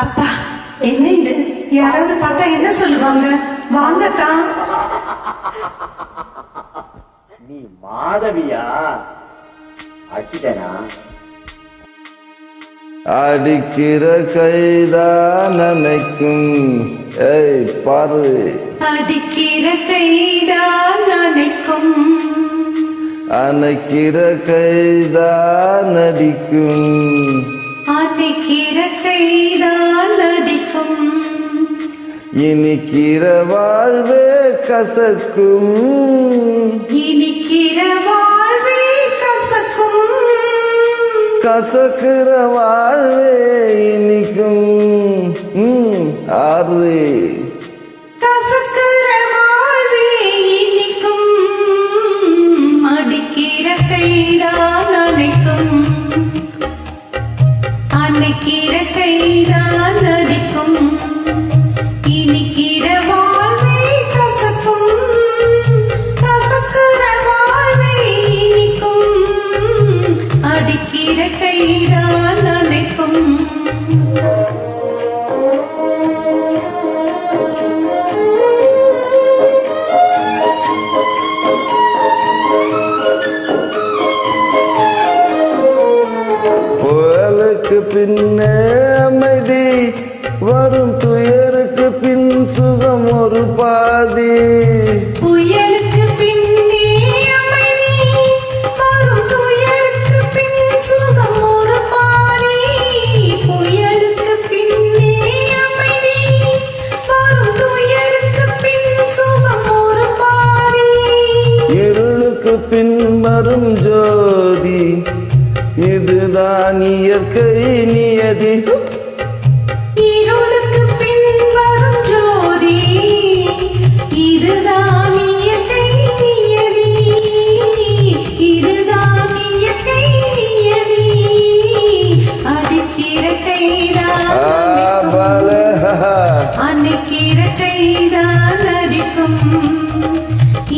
அப்பா, என்ன இது? யாராவது பார்த்தா என்ன சொல்லுவாங்க? வாங்கத்தான். நீ மாதவியா? அடிச்சனா? அடிக்கிற கைதான் நினைக்கும். ஏய் பாரு, அடிக்கிற கைதான் நினைக்கும். அணைக்கிற கைதான் அடிக்கும். அணைக்கிற கைதான் அடிக்கும். இனிக்கிற வாழ்வே கசக்கும். இனிக்கிற வாழ்வே கசக்கும். கசக்கிற வாழ்வே இனிக்கும். ஆறு கசக்கிற வாழ்வே இனிக்கும். அடிக்கிற கைதான் அணைக்கும். அணைக்கிற கைதான் அடிக்கும். இனிக்கிற வாழ்வே கசக்கும். கசக்கிற வாழ்வே இனிக்கும். அடிக்கிற கைதான் அணைக்கும். புயலுக்கு பின்னே அமைதி வரும், துயருக்கு பின் சுகம் ஒரு பாதி. புயலுக்கு பின்னே அமைதி வரும், துயருக்கு பின் சுகம் ஒரு பாதி. புயலுக்கு பின்னே அமைதி வரும், துயருக்கு பின் சுகம் ஒரு பாதி. இருளுக்கு பின் வரும் ஜோதி, இதுதான் இயற்கை நியதி. இருளுக்கு பின் வரும் ஜோதி, இதுதான் இயற்கை நியதி. இதுதான் இயற்கை நியதி. அடிக்கிற கைதான் அணைக்கிற கைதான் அடிக்கும்.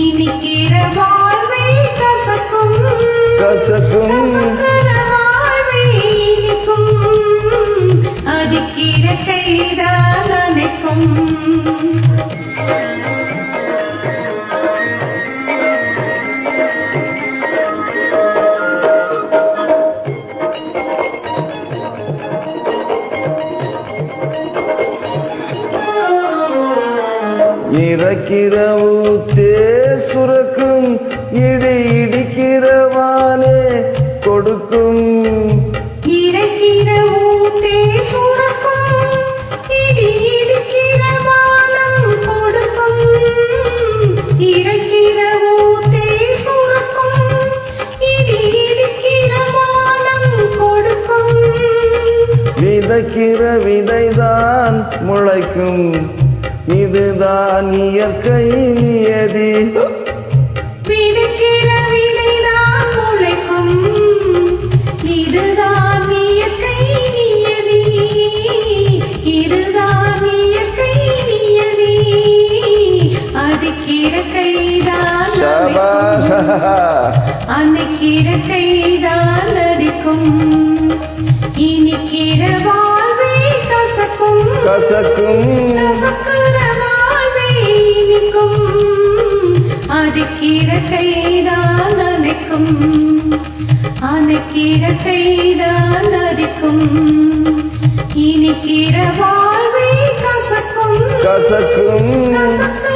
இனிக்கிற வாழ்வே கசக்கும். கசக்கும் கசக்கிற வாழ்வே இனிக்கும். அடிக்கிற கைதான் அணைக்கும். இறக்கிற ஊத்தே சுரக்கும், இடி இடிக்கிறவானே கொடுக்கும். இறைக்கிற ஊத்தே சுரக்கும், இடி இடிக்கிற வானம் கொடுக்கும். இறைக்கிற ஊத்தே சுரக்கும், இடி இடிக்கிற வானம் கொடுக்கும். விதைக்கிற விதைதான் முளைக்கும், இதுதான் இயற்கை நியதி. விதைக்கிற விதைதான் முளைக்கும், இதுதான் இயற்கை நியதி. இதுதான் இயற்கை நியதி. அடிக்கிற கைதான் ஷபாஷ். அணைக்கிற கைதான் அடிக்கும். இனிக்கிற வாழ்வே கசக்கும். கசக்கும் கசக்கிற வாழ்வே இனிக்கும். அடிக்கிற கைதான் அணைக்கும். அணைக்கிற கைதான் அடிக்கும். இனிக்கிற வாழ்வே கசக்கும். கசக்கும் கசக்கிற